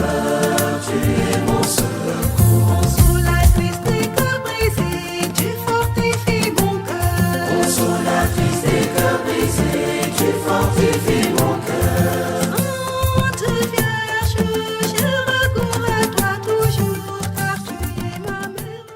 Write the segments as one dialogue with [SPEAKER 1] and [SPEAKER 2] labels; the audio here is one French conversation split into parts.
[SPEAKER 1] sauveur, tu es mon secours.
[SPEAKER 2] Consolatrice des cœurs brisés, tu fortifies mon cœur.
[SPEAKER 1] Consolatrice des cœurs brisés, tu fortifies mon cœur.
[SPEAKER 2] Sainte Vierge, je recours à toi toujours, car tu es ma mère.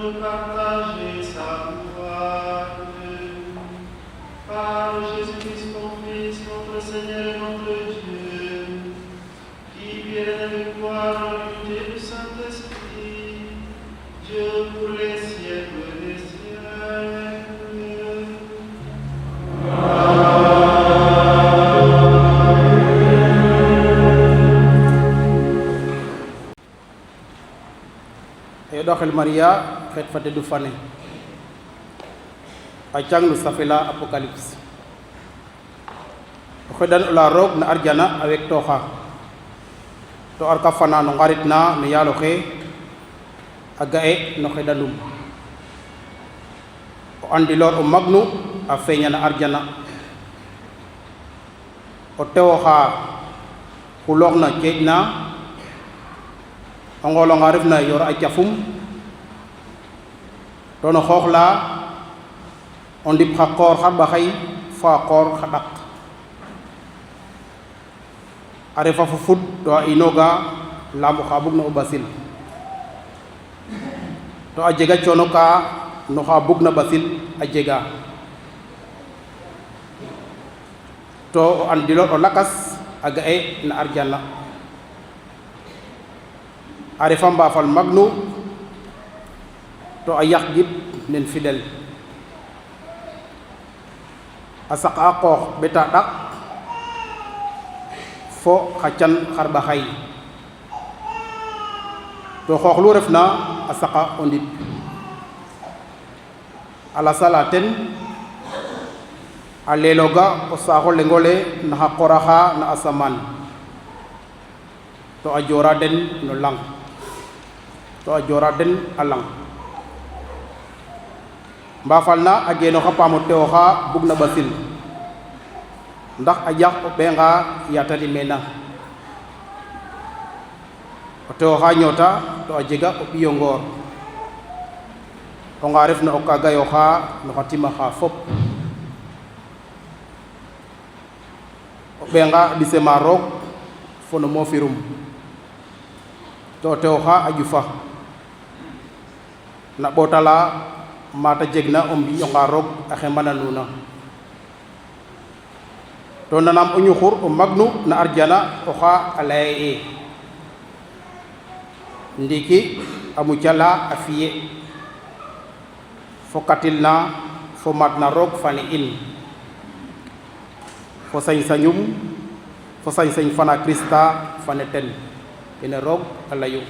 [SPEAKER 3] De partager sa pouvoir par Jésus-Christ, ton Fils, notre Seigneur et notre Dieu, qui vient avec toi dans l'unité du Saint-Esprit, Dieu pour les siècles des siècles.
[SPEAKER 4] Doxel Maria xet fa du fane a cang no safela apocalypse o xeɗan la roog na arjana avec toxa to arka fana no ngarit na no yaalo xe a ga'e no xeɗanum o andilor o magnu a feeña na arjana o tewoxa xuloox na ceeƴ na o ngolonga refna yor a cafum to no xoox la o ndip xa qoor xa ɓaxay fa a qoor xa ɗaq a refa fo fud to a inoga lamb xa bug na o ɓasil to a jega coono ka no xa bug na ɓasil a jega to o andilor o lakas a ga'e na arjana a refa mbaafal magnu to a yaq gid nen fidèle a saqa a qoox ɓeta ɗaq fo xa can xarɓaxay to xoox lu refna a saqa o ndip a lasala ten a leeloga o saaxo lengole naxa qoraxa na asamaan to a joora den no lang to a joora den a lang mbaafal na a geenoxa paam o tew oxa bug na ɓasil ndax a ƴax o ɓeenga yatani meena o tew oxa ñoota to a jega o ɓiyo ngoor o nga refna o kaagayoxa no xa timaxa fop o ɓeenga a ɓisema roog fo no moofirum to o tew oxa a ƴufa na ɓootala mata jegna o mbiƴonga roog a xembana nuuna to nanam o ñuxur o magnu na arjana oxa a laya ye ndiki amu cala a fiye fokatil na fo matna roog fane in fo sañ-sañum fo sañ-sañ fana Krista fane ten ene roog a layu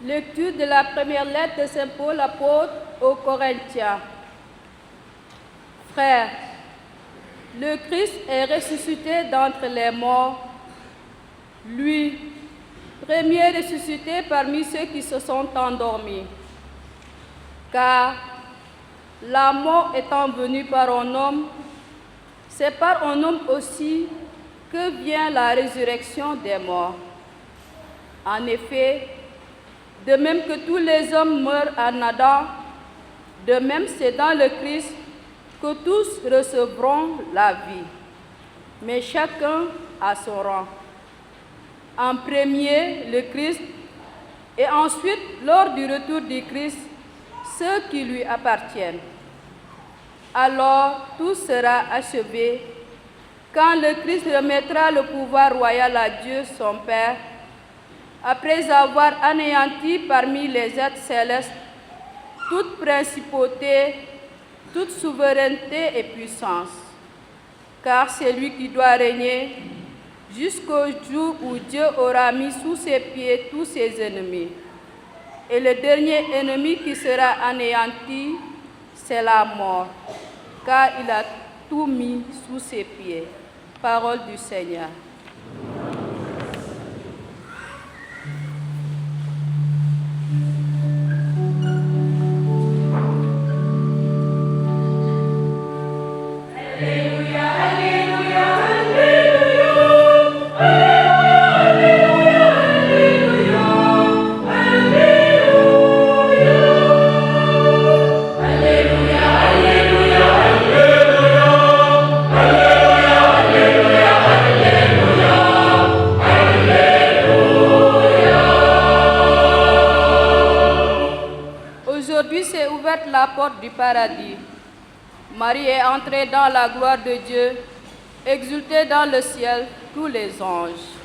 [SPEAKER 5] Lecture de la première lettre de Saint Paul apôtre aux Corinthiens. Frères, le Christ est ressuscité d'entre les morts, lui, premier ressuscité parmi ceux qui se sont endormis. Car la mort étant venue par un homme, c'est par un homme aussi que vient la résurrection des morts. En effet, de même que tous les hommes meurent en Adam, de même c'est dans le Christ que tous recevront la vie, mais chacun à son rang. En premier, le Christ, et ensuite, lors du retour du Christ, ceux qui lui appartiennent. Alors tout sera achevé quand le Christ remettra le pouvoir royal à Dieu son Père, après avoir anéanti parmi les êtres célestes toute principauté, toute souveraineté et puissance. Car c'est lui qui doit régner jusqu'au jour où Dieu aura mis sous ses pieds tous ses ennemis. Et le dernier ennemi qui sera anéanti, c'est la mort, car il a tout mis sous ses pieds. Parole du Seigneur. portes du paradis. Marie est entrée dans la gloire de Dieu, exultée dans le ciel tous les anges.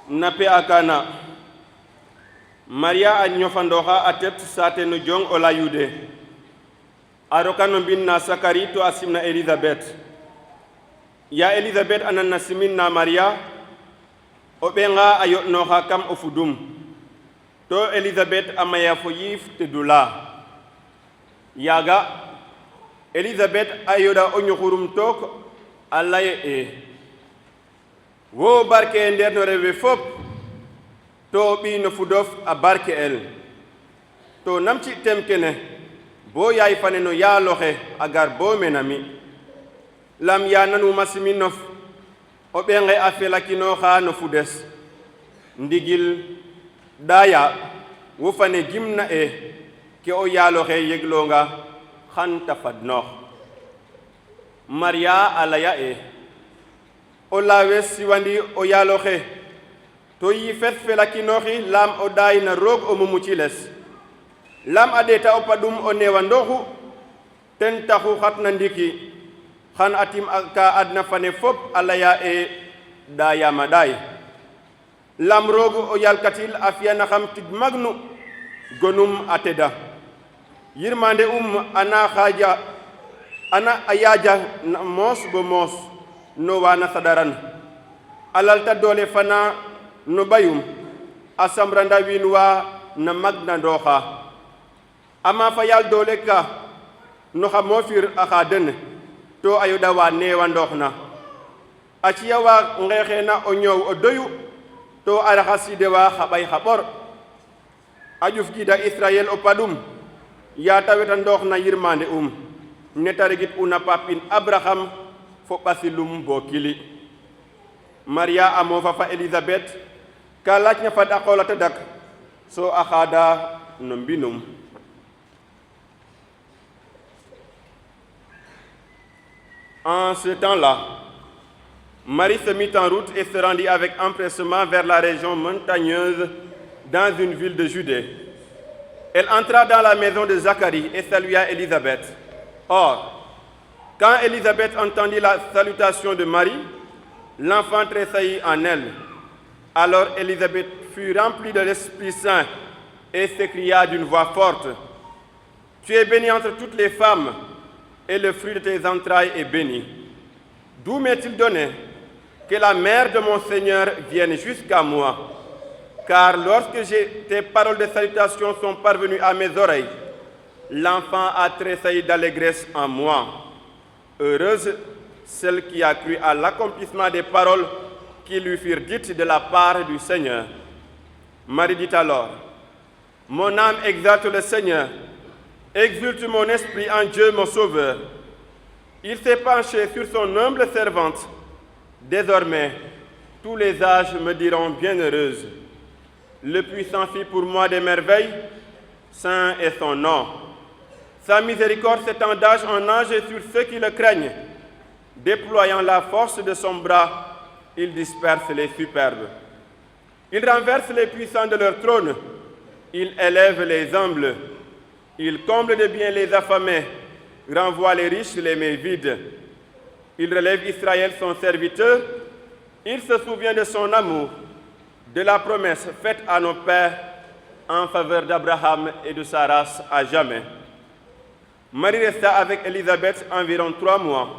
[SPEAKER 6] nape akana Maria a nyofandoha atet sate no jong ola yude arokano binna Sakari to asimna Elizabeth ya Elizabeth anan nasimin na Maria obenga ayot no hakam ofudum to Elizabeth amaya fo yif te dula yaga Elizabeth ayoda onyohurum tok alaye wo barke nder no rewe fop to bi no fudof a barke el to namci temkene bo yaay fane no yaaloxe agar bo menami lam ya nanu masiminof o ɓenge a felakinoxa no fudes ndigil daya wo fane gimna ke o yaaloxe yeglonga xan ta fadnoox Maria alaya o lawe siwandi o yaaloxe to yi fet felakinoxi lam o daay na roog o mumuciles lam a ɗeeta o paɗum o newandoxu ten taxu xatna ndiki xan atim ka adna fane fop a laya dayama daay lam roog o yalkatil a fiyanaxam tig magnu gonum a teda yirmande ana a yaaja moos bo moos no wana sadaran alalta doole fana no bayum a samranda wiin wa na magna ndooxa ama fa yal doole ka no xa moofir a xa den to a yoɗa wa neewandoox na a ciya wa ngeexeena o ñoow o doyu to a raxa sidewa xa ɓay xa ɓor a ƴufgiida Israel o paɗum ya ta wetandoox na yirmande neta regit una papin Abraham fo ɓasilum bo kili Maria a moofa fa Elizabeth ka laacna fad a qool a tadak so a xaada no mbinum En ce temps-là, Marie se mit en route et se rendit avec empressement vers la région montagneuse dans une ville de Judée. Elle entra dans la maison de Zacharie et salua Élisabeth. Or, quand Élisabeth entendit la salutation de Marie, l'enfant tressaillit en elle. Alors Élisabeth fut remplie de l'Esprit Saint et s'écria d'une voix forte, « Tu es bénie entre toutes les femmes, et le fruit de tes entrailles est béni. D'où m'est-il donné que la mère de mon Seigneur vienne jusqu'à moi? Car lorsque tes paroles de salutation sont parvenues à mes oreilles, l'enfant a tressailli d'allégresse en moi. Heureuse celle qui a cru à l'accomplissement des paroles qui lui furent dites de la part du Seigneur. » Marie dit alors, « Mon âme exalte le Seigneur, Exulte mon esprit en Dieu mon Sauveur. Il s'est penché sur son humble servante. Désormais, tous les âges me diront bienheureuse. Le puissant fit pour moi des merveilles, saint est son nom. Sa miséricorde s'étend d'âge en âge sur ceux qui le craignent. Déployant la force de son bras, il disperse les superbes. Il renverse les puissants de leur trône. Il élève les humbles. Il comble de bien les affamés, renvoie les riches les mains vides. Il relève Israël son serviteur. Il se souvient de son amour, de la promesse faite à nos pères en faveur d'Abraham et de sa race à jamais. Marie resta avec Élisabeth environ 3 mois,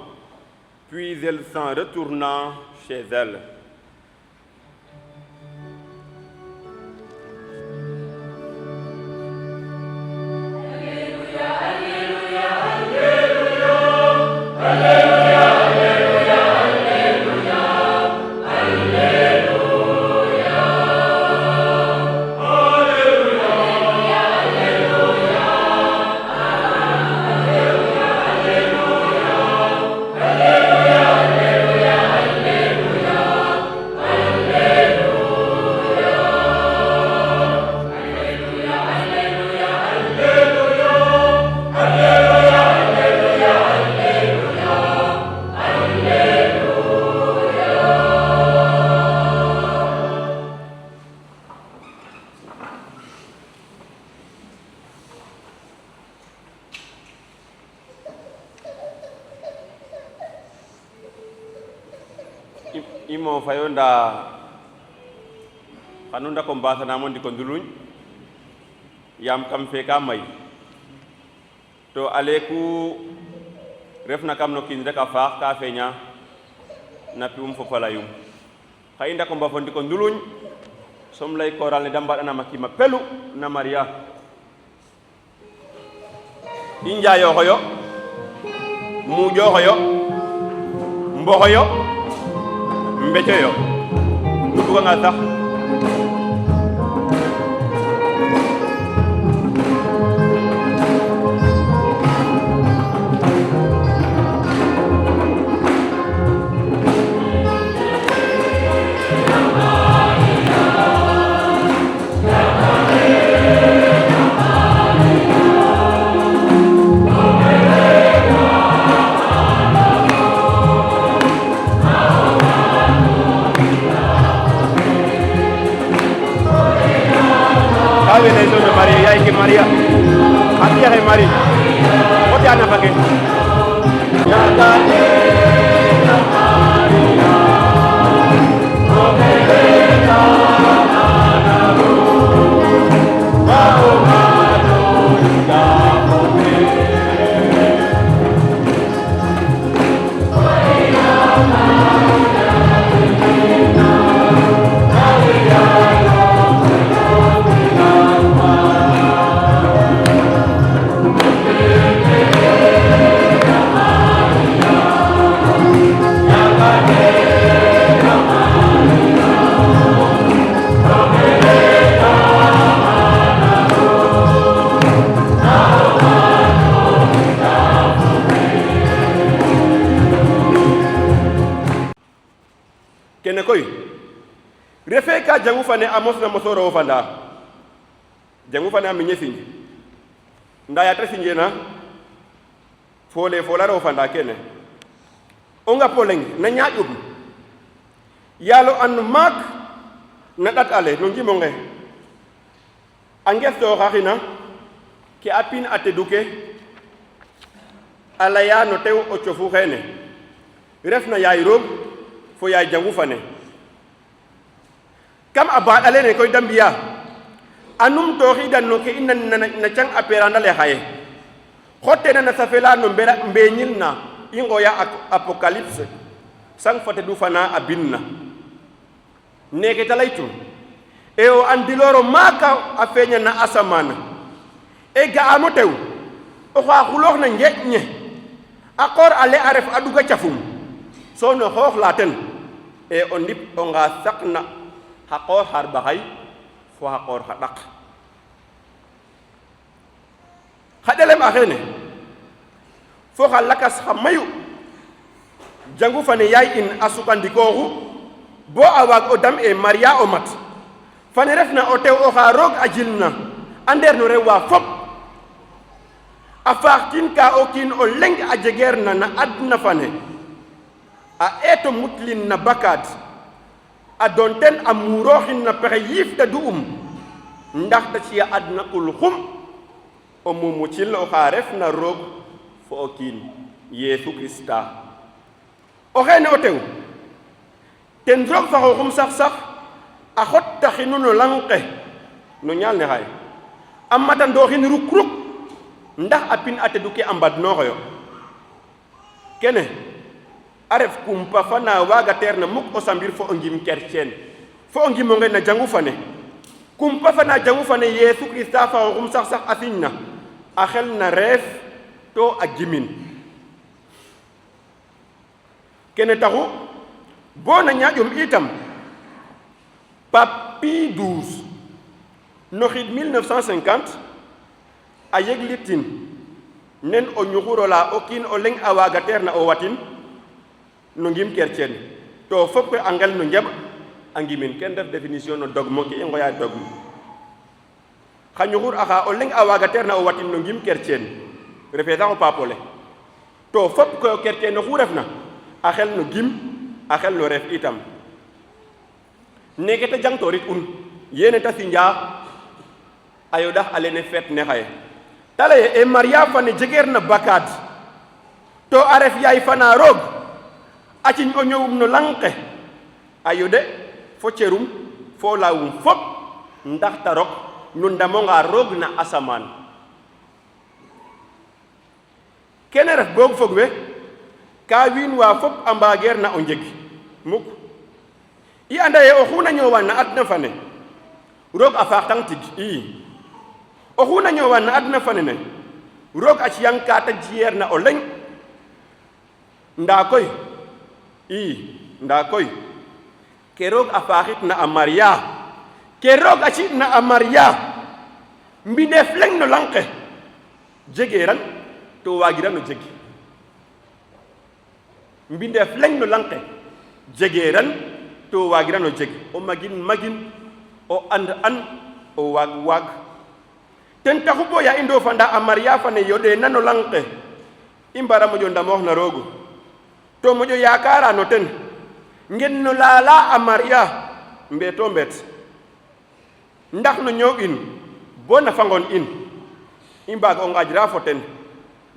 [SPEAKER 6] puis elle s'en retourna chez elle. imo fayonda kanunda ko mbasanamon di ko nduluñ yam kam fe ka may to aleku refna kam no kin rek a faax ka feña na pium fo falayum xayinda ko mbafon di ko nduluñ som lay koral ne damba ana makima pelu na maria inja yo hoyo mu jo hoyo mbo hoyo mbete yo nubuga nga sax Maria y que María aquí hay María o te ana pa que ya dale la María o melena manaro o maroya kene koy refe ka jangu fane amos na mosoro fanda jangu fane am ñefiñ nda ya tresi na fole folaro fanda kene onga poleng na ñaajum yalo an mak na dat ale no ngimo nge angesto xaxina ke apin ateduke ala ya no tew o cofu xene refna yaay roog fo yaay jangu fane kam aba ale ne koy dambiya anum to xidan no ke inna na cang aperanda le xaye xotte na safela no mbera mbeñil na ingoya apocalypse sang fate du fana abinna neke talaytu e o andiloro maka a feña na asamana e ga amo tew o xa xulox na njeñe akor ale aref aduga cafum so no xoox la ten e o ndip o nga sakna xaqor xar baxay fo xaqor xa ɗaq xadelem axene fo xa lakas xa mayu jangu fane yaay in a sukandikooxu bo a waag o dam e Maria o mat fane refna o tew oxa roog a jilna a ndeer no rew wa fop a faaxtin ka o kiin o leng a jegeer na adna fane a eeto mutlin na bakaad a doon ten a muurooxin na pexe yiif ta du'um ndax ta ci'a adna kul xum o mumucil oxa ref na roog fo o kiin Yeesu Krista o xeene o tew ten roog fa xooxum sax a xottaxinu no lang ke no ñaal ne xaye a matandooxin ruk ndax a pin a tedu ke a mbadnooxoyo kene a ref kumpa fa na waaga teer na muk o sambir fo o ngim kerceen fo o ngimo nge na jangu fane kumpa fa na jangu fane Yeesu Krista fa xooxum sax a siñ na a xel na reef to a gimin kene taxu bo na ñaaƴum itam Pape Pie XII no xiid 1950 a yeglitin nen o ñuxurola o kiin o leng a waaga teer na o watin no ngim kerceen to fop koy a ngel no njaɓ a ngimin ken ref définition no dogme ke i ngoya dogme xa ñuxur axa o leng a waaga teer na o watin no ngim kerceen refe sax o paapole to fop koy o kerceen oxu refna a xel no gim a xel no ref itam neke ta jangtorit un yene ta sinja a yoɗax a lene feet ne xaye ta leye e Maria fane jegeer na bakaad to a ref yaay fana roog a ciñ o ñowum no lang ke a yoɗe fo cerum fo laawum fop ndax ta rok no ndamonga roog na asamaan kene ref boog fog we ka wiin wa fop a mbaageer na o njeg muk i anda ye oxu na ñoowaan na adna fane roog a faaxtang tig oxu na ñoowaan na adna fane ne roog a ciyang ka ta jiyeer na o leŋ ndaa koy ke roog a faaxit na a Maria ke roog a ci na a Maria mbindeef leŋ no lang ke jegeeran to waagiran o jeg mbindeef leŋ no lang ke jegeeran to waagiran o jeg o magin o and o waag ten taxu bo ya i ndofanda a Maria fane yoɗe na no lang ke i mbara moƴo ndamoox na roogu to moƴo yaakaara no ten ngen no laala a Maria mbeeto mbeet ndax no ñoow in bo na fangon in i mbaag o ngaajra fo ten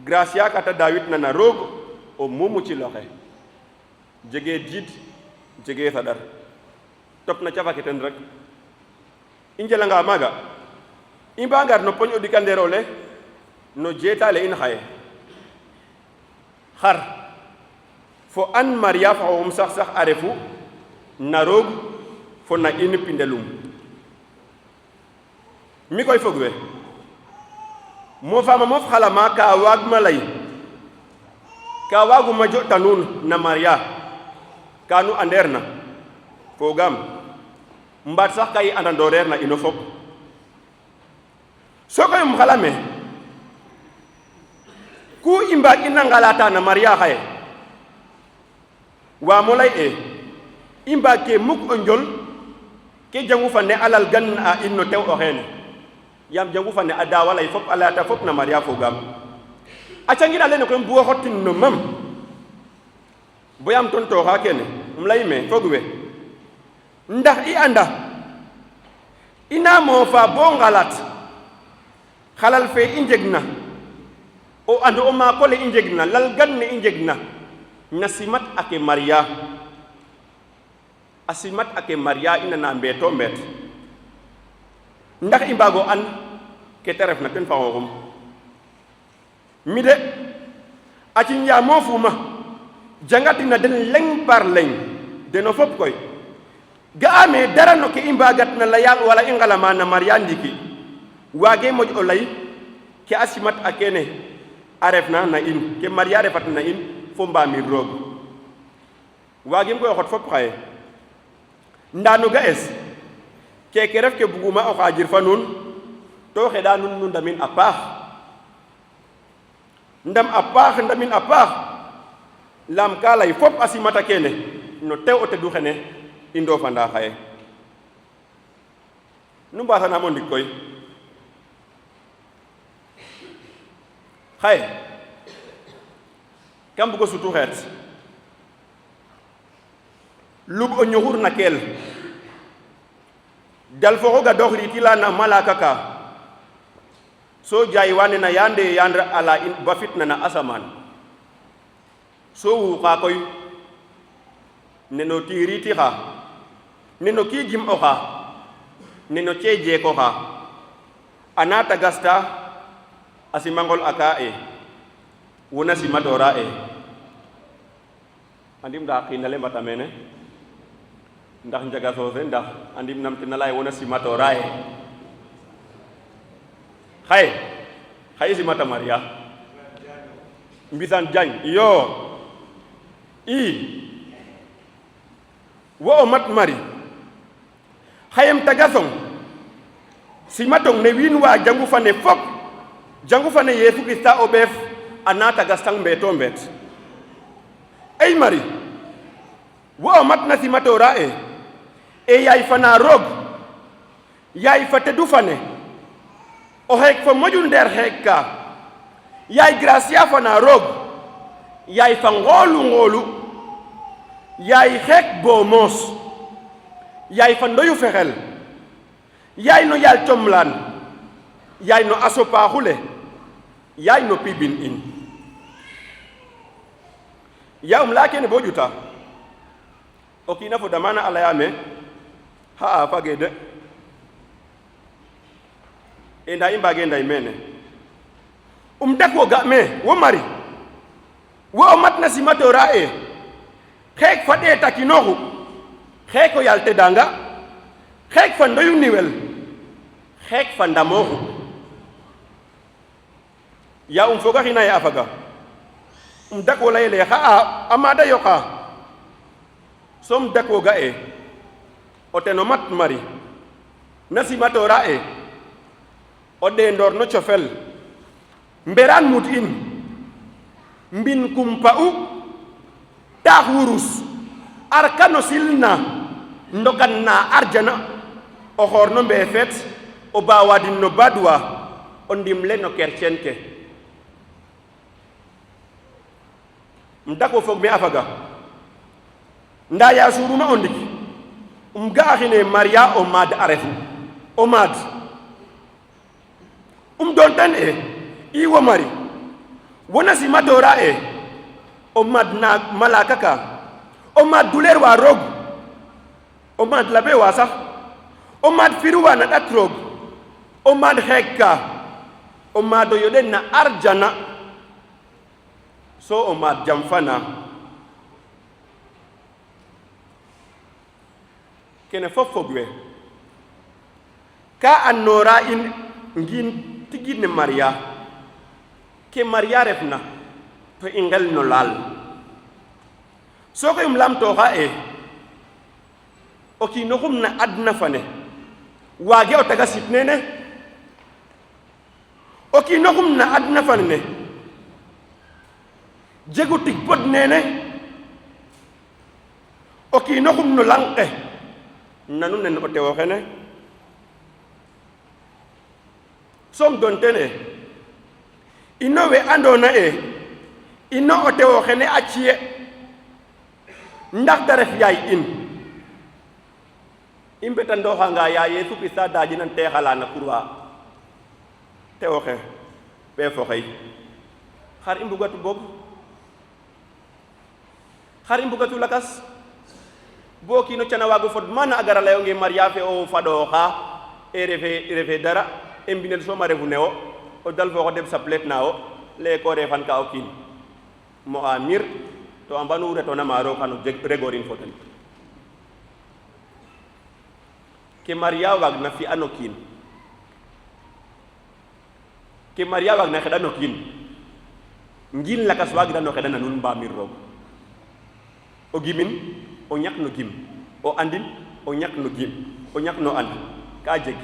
[SPEAKER 6] grâce ya kata Daawit na roog o mumuciloxe jege diid jege sadar top na cafa ke ten rek i njelanga maaga i mba ngar no poñ o ɗikandeero le no jeetaale in xaye xar fo an Maria fa xooxum sax a refu na roog fo na in pindelum mi koy fog we mofaama mof xalama ka waagma lay ka waaguma joɗta nuun na Maria ka nu andeer na fogaam mbaat sax ka i andandooreer na ino fop sokoy um xalame ku i mbaag ina ngalata na Maria xaye waamo lay i mbaag ke muk o njol ke jangu fa ne alal gan a in no tew o xeene yaam jangu fa ne a daawa lay fop a layata fop na Maria fogaam a cangina lene koy mbugo xotin no mam bo yaam tontooxa kene um lay me fog we ndax i anda ina moofa bo ngalat xalal fe i njeg na o and o maako le i njeg na lal gan ne i njeg na simat ake Maria a simat ake Maria ina na mbeeto mbeet ndax i mbaago an ke te refna ten fa xooxum mi de a ciñ ya moofuma jangatina den leŋ par leŋ deno fop koy ga'aame dara no ke i mbaagat na laya wala i ngalama na Maria ndiki waage moƴ o lay ke a simat a kene a refna na in ke Maria refat na in fo mbaamir roog waagim koy xot fop xaye ndaa no ga'es keke ref ke buguma o xaajir fa nuun to xeɗa nuun nu ndamin a paax ndam a paax ndamin a paax laam ka lay fop a simata kene no tew o tedu xene i ndofanda xaye nu mbaasanaam o ndik koy xaye kam bugo sutu xeet lub o ñuxur na keel dal fo xoga dox riitila na malaka ka so jaay wane na yande yandra ala in ba fitna na asamaan so wuuxa koy neno tiiriti xa neno kii jim oxa neno ceejeeko xa a naata gasta a simangol aka e wona simatora e andim nda xiinale mbata mene ndax njaga soose ndax andim nam tena lay wona simatora e xaye simata Maria mbisan Diagne iyo i wo o mat mari xayem tagasong simatong ne wiin wa jangu fane fop jangu fane Yeesu Krista o ɓeef a naata gastang mbeeto mbeet ey mari wo o mat na simatora e yaay fana roog yaay fa tedu fane o xeek fa moƴu ndeer xeek ka yaay gracia fana roog yaay fa ngoolu yaay xeek bo moos yaay fa ndoyu fexel yaay no yaal comlaan yaay no aso paaxule yaay no pibin in ya laya kene bo ƴuta o kiina foda mana a layaame xa'a fage de e nda i mbage nday mene dak wo ga me wo mari wo o mat na simatora e xeek fa ɗeetakinoxu xeek o yaal tedanga xeek fa ndoyu niwel xeek fa ndamoxu ya foga xina ye a faga dak wo layele xa'a a maada yoqa som dak wo ga e o teno mat mari na simatora e o ɗeendoor no cofel mberaan mut in mbin kumpa u taax wurus arkano silna ndokan na arjana o xoor no mbeefeet o baawadin no badwa o ndimle no kercen ke dako fog me a faga nda ya suruma o ndik ga'axine Maria o maad a refu o maad doon tan e i wo mari wona simatora e o maad na malaka ka o maad duleer wa roog o maad labe wa sax o maad firu wa na ɗat roog o maad xeek ka o maad o yoɗen na arjana so o maad jam fana kene fof fog we ka annora in ngin tigi ne Maria ke Maria refna to i ngel no laal so koy lamtooxa e o kiino xum na adna fane waage o taga sit nene o kiino xum na adna fane ne jegu tig pod nene o kiino xum no lang ke nanu nen o tewo xene som don tene ino we andona e ino o tewo xene a ciye ndax ta ref yaay in i mbetandooxanga ya Yeesu Krista daajinan teexala na kurwa tewo xe ɓeef o xey xar i mbugatu boog xar i mbugatu lakas bo kiino cana waago fod mana a gara layonge Maria fe o fadooxa e refe dara e mbinel soom a refu ne o dal fo xo deɓ saplet na wo leye ko refan ka o kiin mo a mir to a mbanu retona ma roog xano regorin fo ten ke Maria waag na fi'an o kiin ke Maria waag na xeɗan o kiin ngiin lakas waagiran o xeɗana nuun mbamir roog o gimin o ñak no gim o andin o ñak no gim o ñak no and ka jeg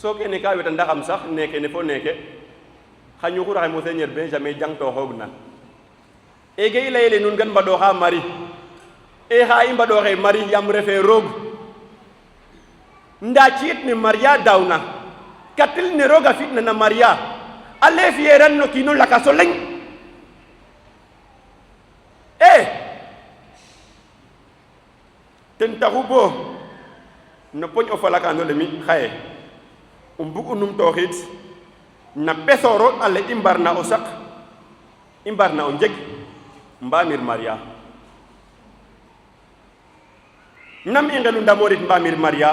[SPEAKER 6] so kene ka weta ndaxam sax neke ne fo neke xañu xuraxe monseigneur Benjamin jang to xoogna ege i layele nun gan mbaɗoxa Marie e xa i mbaɗoxe Marie yam refe roog nda ciit ne Maria dawna katil ne roog a fitna na Maria a le fiyeran no kiino lakaso leŋ ten taxu bo no poñ o falakano le mi xaye bug u numtooxid na ɓesoro ale i mbarna o saq i mbarna o njeg mbamir Maria nam i ngelu ndamorit mbamir Maria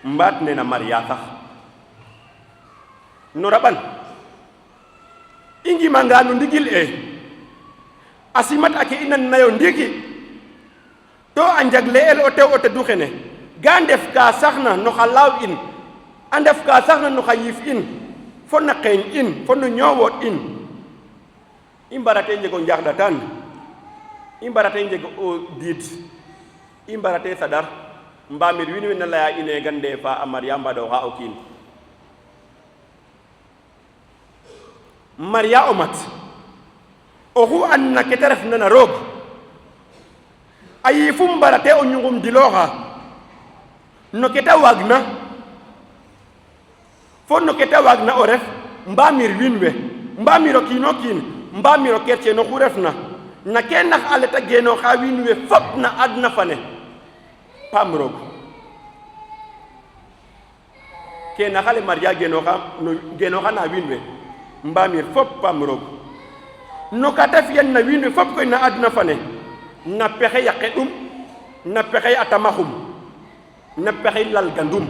[SPEAKER 6] mbaat nena Maria sax no raɓan i ngimanga no ndigil a simat ake i nan nayo ndiki to a njagleel o tew o tedu xene ga ndef ka saxna no xa laaw in a ndef ka saxna no xa yiif in fo na qeeñ in fo no ñoowoot in i mbarate njego njaxɗatan i mbarate njego o diid i mbarate sadar mbamir wiin we na leya ine gan ndefa a Maria mbaɗoxa o kiin Maria o mat oxu andna ke ta refna na roog a yiifum mbarate o ñungum dilooxa no ke ta waagna fo no ke ta waagna o ref mbamir wiin we mbamir o kiin o kiin mbamir o kerceen oxu refna na ke nax a leta genooxa wiin we fop na adna fane paam roog ke naxale Maria genooxa na wiin we mbamir fop paam roog no ka ta fiyan na wiin we fop koy na adna fane na pexey a xeɗum na pexey a tamaxum na pexey lalgandum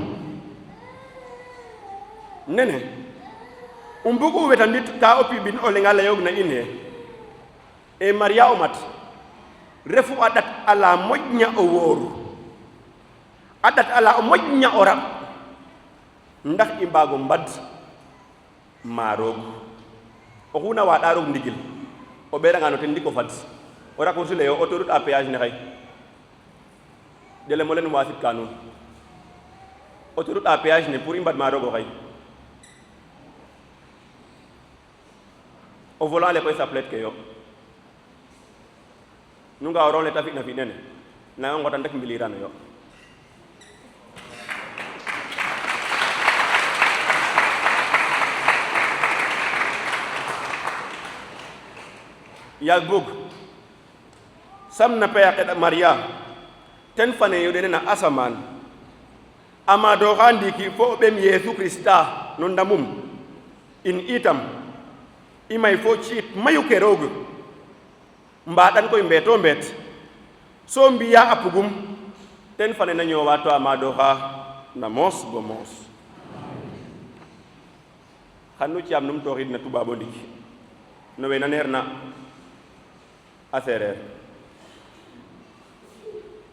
[SPEAKER 6] nene mbugu wetandit ka o piɓin o leŋ a layoogna in e Maria o mat refu a ɗat ala moƴna o wooru a ɗat ala o moƴna o raɓ ndax i mbaago mbad ma roog oxu na waaɗa roog ndigil o ɓeeranga no ten ndik o fad o raccourci le yo autoroute à péage ne xay delemo len wasit ka nuun autoroute à péage ne pour i mbad ma roog o xay o volant le koy saplet ke yo nu nga o ron le ta fina fi nene na ngotan rek mbilirano yo yaag bug sam na peya xeɗa Maria ten fane yo dene na asaman amadoxa ndiki fo o ɓem Yesu Krista no ndamum in itam i may fo ciit mayu ke roog mbaɗan koy mbeeto mbeet so mbiya a pugum ten fane na ñoowa to amadoxa na moos bo moos xan nu ci'am num tooxid na tubaabo ndik no we na neer na a séeréer.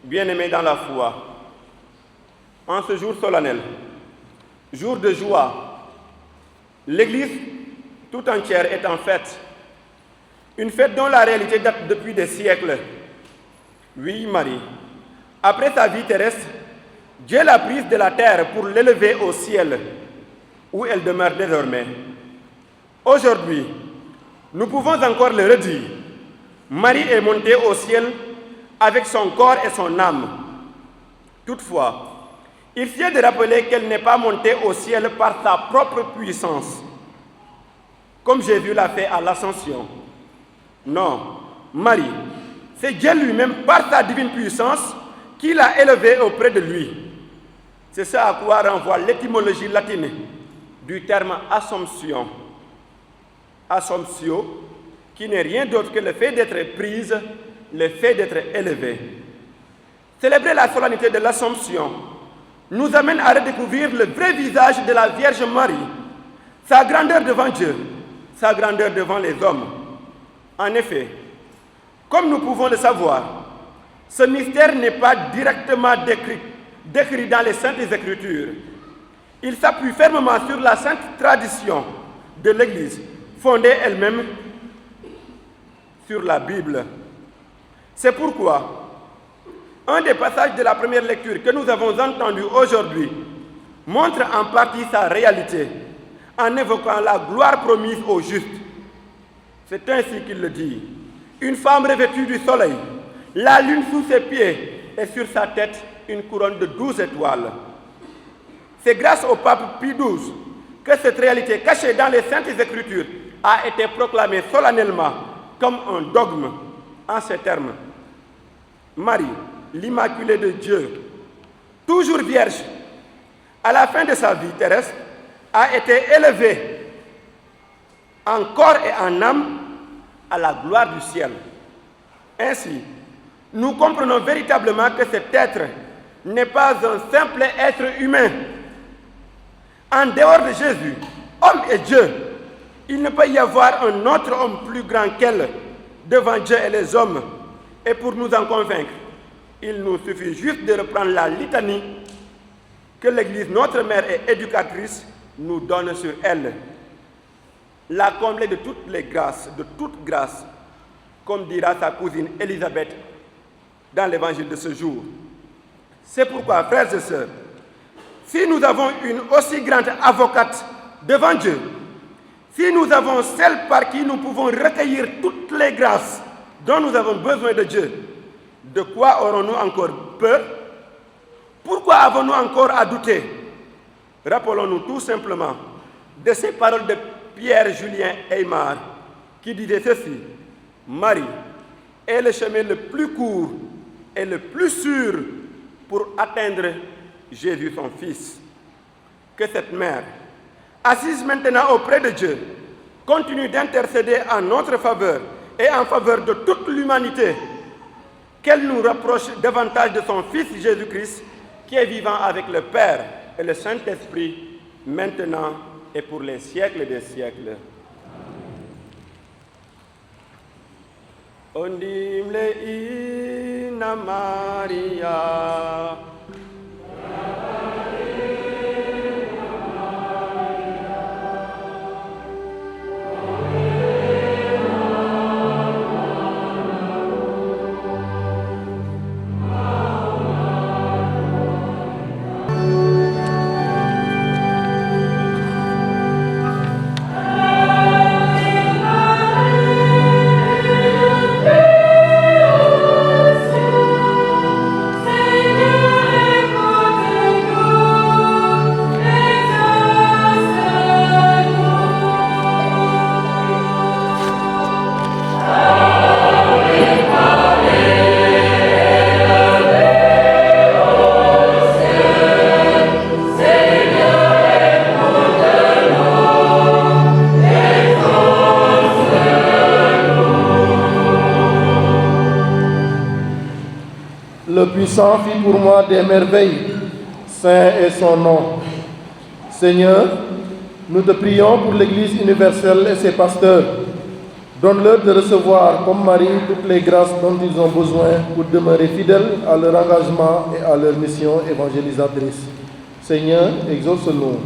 [SPEAKER 6] Bien-aimés dans la foi, en ce jour solennel, jour de joie, l'Église tout entière est en fête, une fête dont la réalité date depuis des siècles. Oui, Marie, après sa vie terrestre, Dieu l'a prise de la terre pour l'élever au ciel, où elle demeure désormais. Aujourd'hui, nous pouvons encore le redire. Marie est montée au ciel avec son corps et son âme. Toutefois, il faut de rappeler qu'elle n'est pas montée au ciel par sa propre puissance, comme Jésus l'a fait à l'Ascension. Non, Marie, c'est Dieu lui-même par sa divine puissance qui l'a élevée auprès de lui. C'est ça à quoi renvoie l'étymologie latine du terme Assomption. Assomptio, qui n'est rien d'autre que le fait d'être prise, le fait d'être élevée. Célébrer la solennité de l'Assomption nous amène à redécouvrir le vrai visage de la Vierge Marie, sa grandeur devant Dieu, sa grandeur devant les hommes. En effet, comme nous pouvons le savoir, ce mystère n'est pas directement décrit dans les Saintes Écritures. Il s'appuie fermement sur la sainte tradition de l'Église, fondée elle-même sur la Bible. C'est pourquoi un des passages de la première lecture que nous avons entendu aujourd'hui montre en partie sa réalité, en évoquant la gloire promise aux justes. C'est ainsi qu'il le dit. Une femme revêtue du soleil, la lune sous ses pieds et sur sa tête une couronne de 12 étoiles. C'est grâce au pape Pie XII que cette réalité cachée dans les Saintes Écritures a été proclamée solennellement comme un dogme en ces termes. Marie, l'Immaculée de Dieu, toujours vierge, à la fin de sa vie terrestre, a été élevée en corps et en âme à la gloire du ciel. Ainsi, nous comprenons véritablement que cet être n'est pas un simple être humain. En dehors de Jésus, homme et Dieu, il ne peut y avoir un autre homme plus grand qu'elle devant Dieu et les hommes. Et pour nous en convaincre, il nous suffit juste de reprendre la litanie que l'Église, notre mère et éducatrice, nous donne sur elle. La combler de toutes les grâces, de toute grâce, comme dira sa cousine Élisabeth dans l'évangile de ce jour. C'est pourquoi, frères et sœurs, si nous avons une aussi grande avocate devant Dieu, si nous avons celle par qui nous pouvons recueillir toutes les grâces dont nous avons besoin de Dieu, de quoi aurons-nous encore peur? Pourquoi avons-nous encore à douter? Rappelons-nous tout simplement de ces paroles de Pierre-Julien Aymar qui disait ceci: Marie est le chemin le plus court et le plus sûr pour atteindre Jésus son Fils. Que cette mère, assise maintenant auprès de Dieu, continue d'intercéder en notre faveur et en faveur de toute l'humanité, qu'elle nous rapproche davantage de son Fils Jésus-Christ, qui est vivant avec le Père et le Saint-Esprit, maintenant et pour les siècles des siècles. Ondimle ina Maria.
[SPEAKER 7] Le puissant fit pour moi des merveilles, saint est son nom. Seigneur, nous te prions pour l'Église universelle et ses pasteurs. Donne-leur de recevoir, comme Marie, toutes les grâces dont ils ont besoin pour demeurer fidèles à leur engagement et à leur mission évangélisatrice. Seigneur, exauce-nous.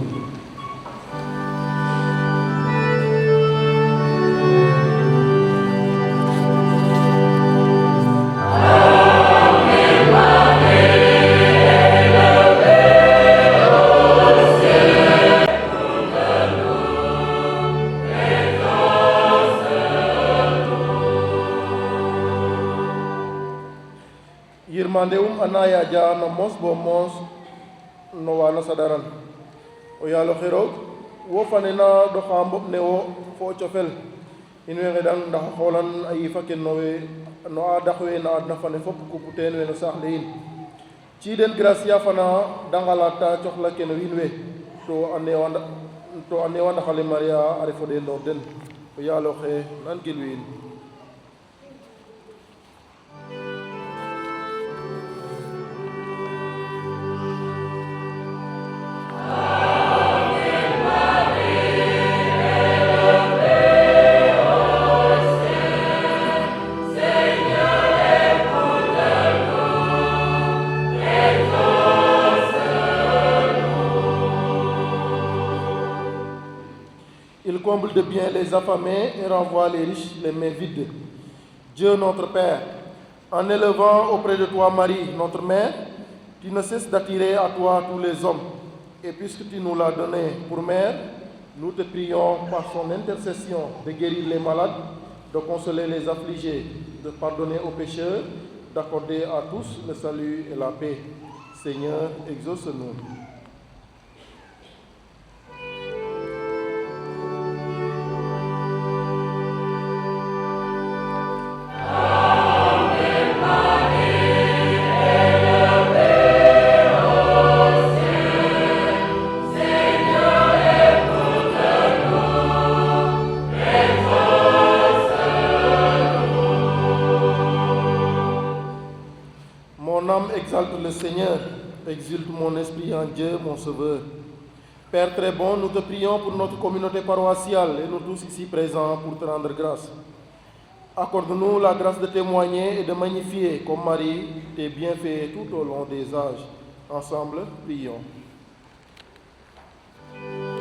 [SPEAKER 7] Yirmandeum anaya ja no mos bo mos no wana sadaran o yalo xero wo fanena do xambo ne wo fo ciofel in we ngedan ndax xolan ay faken no a daxwe na adna fane fop ku puten we no saxle in ci den gracia fana dangalata coxla ken win we to ane wanda xale Maria arefo de ndor den o yalo xe nan gil win. Il comble de bien les affamés et renvoie les riches les mains vides. Dieu notre Père, en élevant auprès de toi Marie, notre mère, tu ne cesses d'attirer à toi tous les hommes. Et puisque tu nous l'as donné pour mère, Nous te prions par son intercession de guérir les malades, de consoler les affligés, de pardonner aux pécheurs, d'accorder à tous le salut et la paix. Seigneur, exauce-nous. Mon âme exalte le Seigneur, exulte mon esprit en Dieu, mon Sauveur. Père très bon, nous te prions pour notre communauté paroissiale et nous tous ici présents pour te rendre grâce. Accorde-nous la grâce de témoigner et de magnifier comme Marie tes bienfaits tout au long des âges. Ensemble, prions.
[SPEAKER 1] Amen.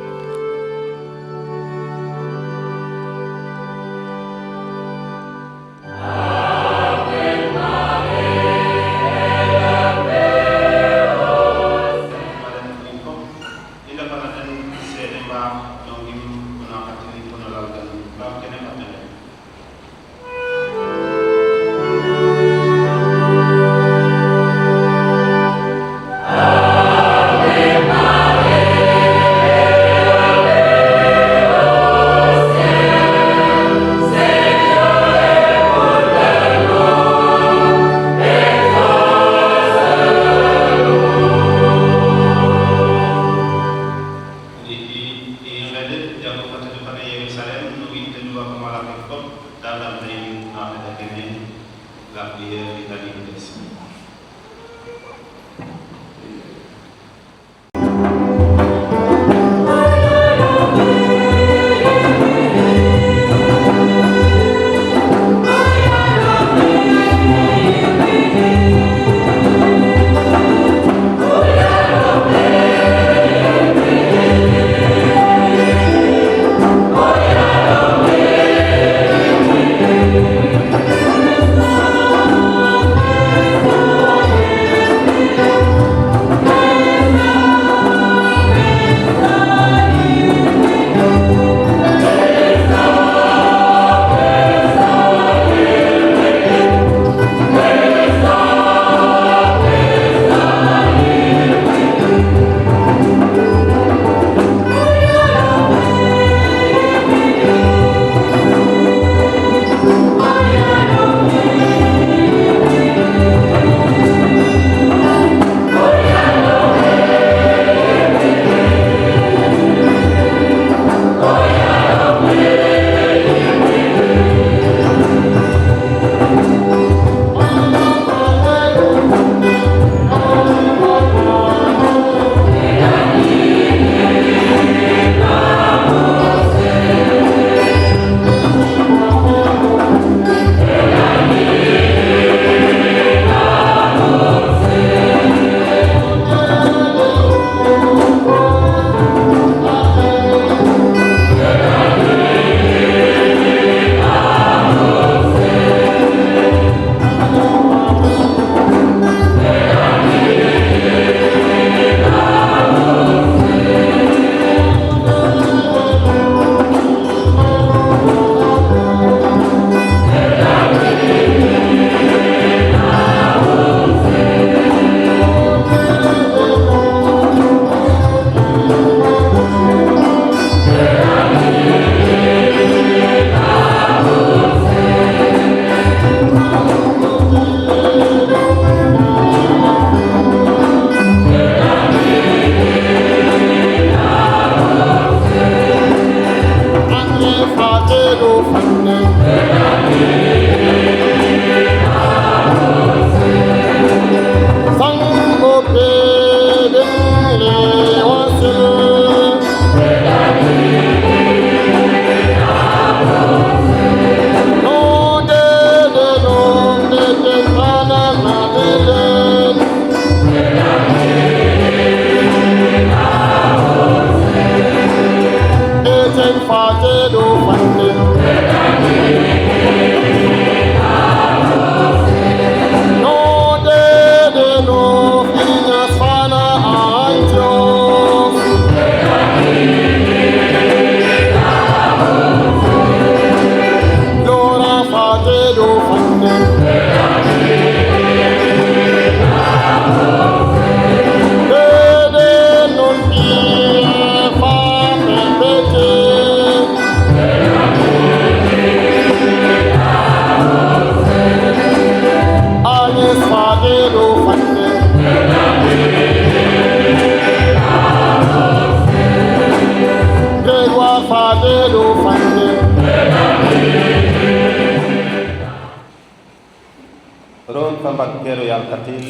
[SPEAKER 8] mbag keero yaal katil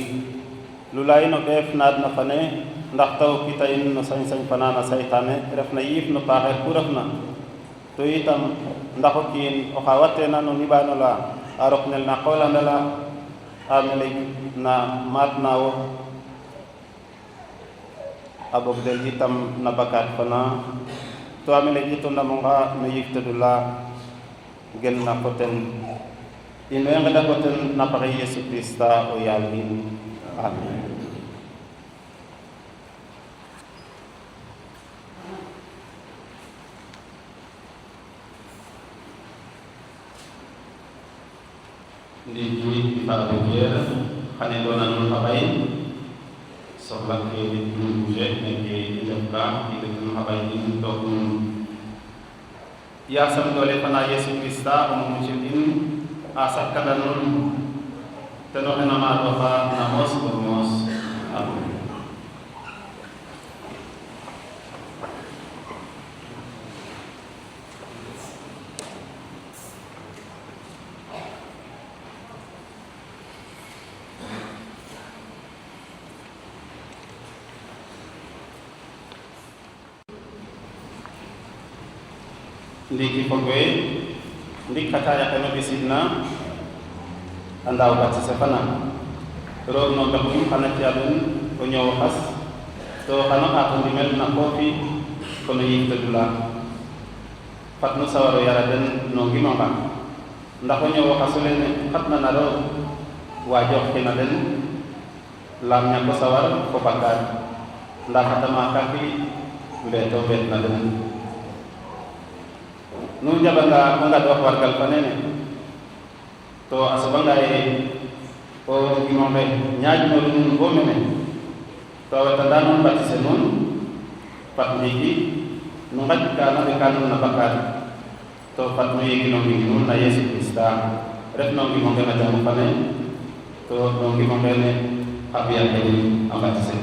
[SPEAKER 8] lulayi no ɓeef naadna fane ndax taw kita in no sañ-sañ fanana saytane refna yiif no paaxeer ku refna to itam ndax o kiin oxa watena no niɓaano la a rok nel na qoolandala a meleg na maat na wo a bog del itam na bakaat fana to a meleg ito ndamonga no yiftedula gel na ko ten in way ngeda ko ten na paxe Yesu Krista o yaal in amen.
[SPEAKER 9] Ndiki Pape Pierre xane doona nun xa ɓay soxla ke nun bouge neke i ndef ka i ndef nun xa ɓay in took nun
[SPEAKER 8] yasam doole fana Yesu Krista o mucil in a sakkanda nun ten oxe na maatoxa na moos bo moos amen. Ndiki fog we ndik xata yaqeno ɓisidna a ndaaw batise fana roog no mbexum xana ci'adun o ñoow xas to xano ɓaato ndimel na koofi kono yiftedula fat nu sawaro yara den no ngimonga ndax o ñoow xasu lene xatna na roog waajoox kena den laam ñako sawar fo bakkaar ndaa xatama kafi mbeeto ɓeet na den nu njabanga o ngadoox wargal fa nene to a soɓanga ye o gimoxe ñaaƴnoru nuun bo mene to a wetanda nuun batise nuun fat ndiiki nu ngaƴ ka na ɓeka nuun na bakkaar to fat nu yegino mbing nuun na Yesu Krista ref no ngimo nge na jamu fane to no ngimo ngene a fiya ke a batise